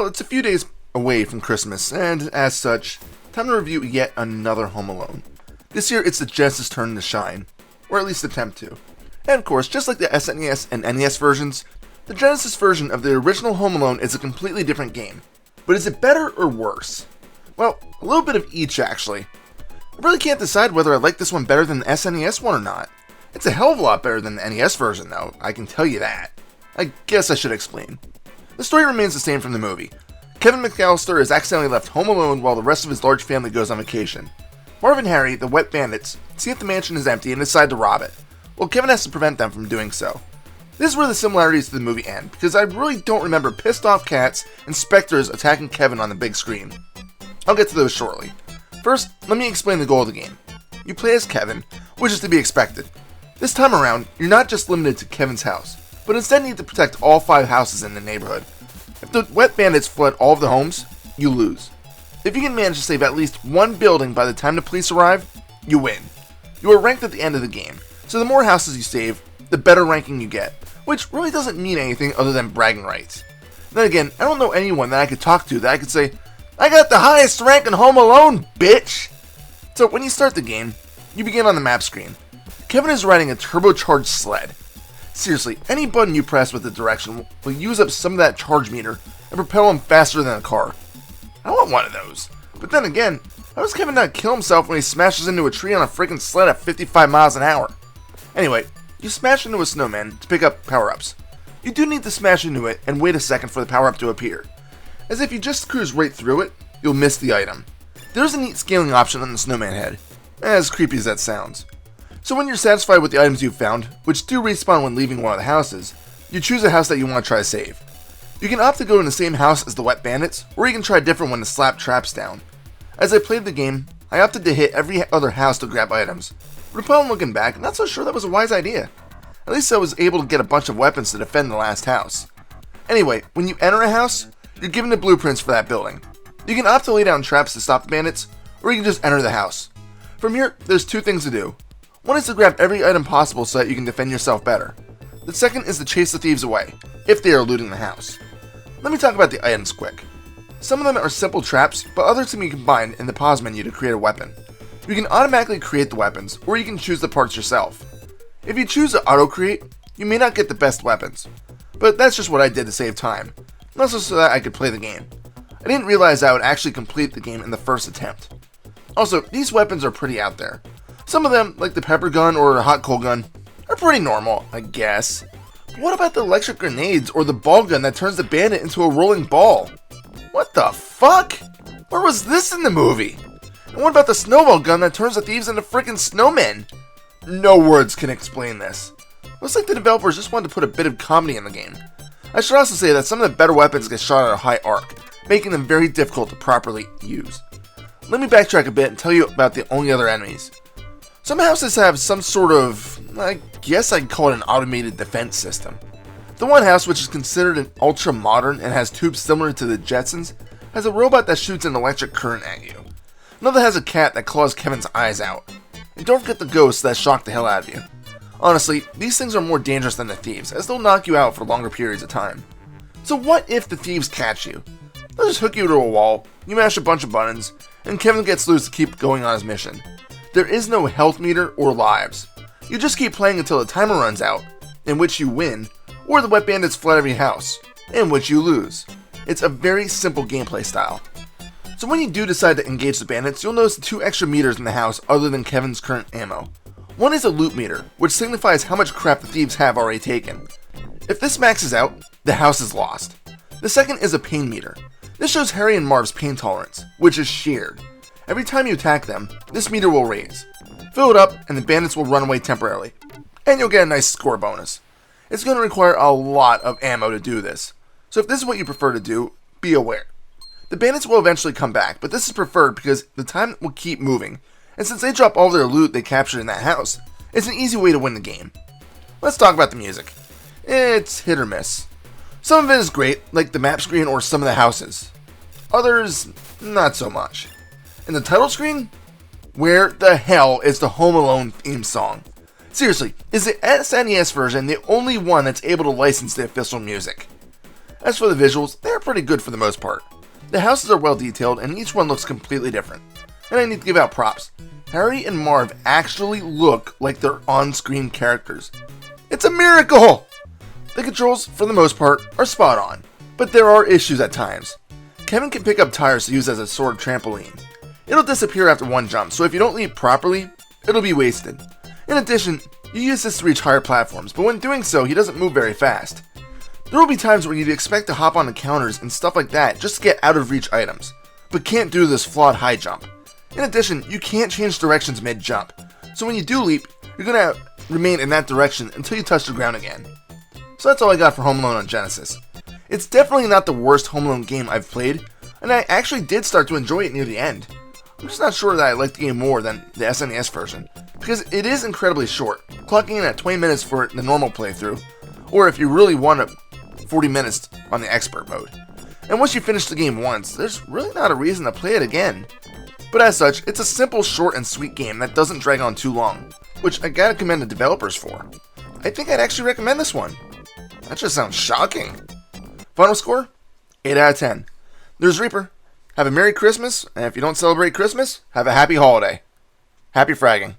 Well, it's a few days away from Christmas, and as such, time to review yet another Home Alone. This year, it's the Genesis turn to shine, or at least attempt to. And of course, just like the SNES and NES versions, the Genesis version of the original Home Alone is a completely different game. But is it better or worse? Well, a little bit of each actually. I really can't decide whether I like this one better than the SNES one or not. It's a hell of a lot better than the NES version though, I can tell you that. I guess I should explain. The story remains the same from the movie. Kevin McAllister is accidentally left home alone while the rest of his large family goes on vacation. Marv and Harry, the wet bandits, see if the mansion is empty and decide to rob it. Well, Kevin has to prevent them from doing so. This is where the similarities to the movie end, because I really don't remember pissed off cats and specters attacking Kevin on the big screen. I'll get to those shortly. First, let me explain the goal of the game. You play as Kevin, which is to be expected. This time around, you're not just limited to Kevin's house, but instead need to protect all 5 houses in the neighborhood. If the wet bandits flood all of the homes, you lose. If you can manage to save at least one building by the time the police arrive, you win. You are ranked at the end of the game, so the more houses you save, the better ranking you get, which really doesn't mean anything other than bragging rights. Then again, I don't know anyone that I could talk to that I could say, I got the highest rank in Home Alone, bitch! So when you start the game, you begin on the map screen. Kevin is riding a turbocharged sled. Seriously, any button you press with the direction will use up some of that charge meter and propel him faster than a car. I want one of those. But then again, how does Kevin not kill himself when he smashes into a tree on a freaking sled at 55 miles an hour? Anyway, you smash into a snowman to pick up power-ups. You do need to smash into it and wait a second for the power-up to appear. As if you just cruise right through it, you'll miss the item. There's a neat scaling option on the snowman head, as creepy as that sounds. So when you're satisfied with the items you've found, which do respawn when leaving one of the houses, you choose a house that you want to try to save. You can opt to go in the same house as the wet bandits, or you can try a different one to slap traps down. As I played the game, I opted to hit every other house to grab items, but upon looking back, I'm not so sure that was a wise idea. At least I was able to get a bunch of weapons to defend the last house. Anyway, when you enter a house, you're given the blueprints for that building. You can opt to lay down traps to stop the bandits, or you can just enter the house. From here, there's 2 things to do. One is to grab every item possible so that you can defend yourself better. The second is to chase the thieves away, if they are looting the house. Let me talk about the items quick. Some of them are simple traps, but others can be combined in the pause menu to create a weapon. You can automatically create the weapons, or you can choose the parts yourself. If you choose to auto-create, you may not get the best weapons, but that's just what I did to save time, and also so that I could play the game. I didn't realize I would actually complete the game in the first attempt. Also, these weapons are pretty out there. Some of them, like the pepper gun or the hot coal gun, are pretty normal, I guess. But what about the electric grenades or the ball gun that turns the bandit into a rolling ball? What the fuck? Where was this in the movie? And what about the snowball gun that turns the thieves into freaking snowmen? No words can explain this. Looks like the developers just wanted to put a bit of comedy in the game. I should also say that some of the better weapons get shot at a high arc, making them very difficult to properly use. Let me backtrack a bit and tell you about the only other enemies. Some houses have some sort of, I guess I'd call it an automated defense system. The one house, which is considered an ultra modern and has tubes similar to the Jetsons, has a robot that shoots an electric current at you. Another has a cat that claws Kevin's eyes out. And don't forget the ghosts that shock the hell out of you. Honestly, these things are more dangerous than the thieves, as they'll knock you out for longer periods of time. So what if the thieves catch you? They'll just hook you to a wall, you mash a bunch of buttons, and Kevin gets loose to keep going on his mission. There is no health meter or lives. You just keep playing until the timer runs out, in which you win, or the wet bandits flood every house, in which you lose. It's a very simple gameplay style. So when you do decide to engage the bandits, you'll notice 2 extra meters in the house other than Kevin's current ammo. One is a loot meter, which signifies how much crap the thieves have already taken. If this maxes out, the house is lost. The second is a pain meter. This shows Harry and Marv's pain tolerance, which is shared. Every time you attack them, this meter will raise. Fill it up, and the bandits will run away temporarily. And you'll get a nice score bonus. It's going to require a lot of ammo to do this. So if this is what you prefer to do, be aware. The bandits will eventually come back, but this is preferred because the time will keep moving. And since they drop all their loot they captured in that house, it's an easy way to win the game. Let's talk about the music. It's hit or miss. Some of it is great, like the map screen or some of the houses. Others, not so much. In the title screen? Where the hell is the Home Alone theme song? Seriously, is the SNES version the only one that's able to license the official music? As for the visuals, they are pretty good for the most part. The houses are well detailed and each one looks completely different. And I need to give out props. Harry and Marv actually look like they're on-screen characters. It's a miracle! The controls, for the most part, are spot on, but there are issues at times. Kevin can pick up tires to use as a sword trampoline. It'll disappear after one jump, so if you don't leap properly, it'll be wasted. In addition, you use this to reach higher platforms, but when doing so, he doesn't move very fast. There will be times where you'd expect to hop on counters and stuff like that just to get out of reach items, but can't do this flawed high jump. In addition, you can't change directions mid-jump, so when you do leap, you're going to remain in that direction until you touch the ground again. So that's all I got for Home Alone on Genesis. It's definitely not the worst Home Alone game I've played, and I actually did start to enjoy it near the end. I'm just not sure that I like the game more than the SNES version, because it is incredibly short, clocking in at 20 minutes for the normal playthrough, or if you really want 40 minutes on the expert mode. And once you finish the game once, there's really not a reason to play it again. But as such, it's a simple, short, and sweet game that doesn't drag on too long, which I gotta commend the developers for. I think I'd actually recommend this one. That just sounds shocking. Final score? 8 out of 10. There's Reaper. Have a Merry Christmas, and if you don't celebrate Christmas, have a happy holiday. Happy fragging.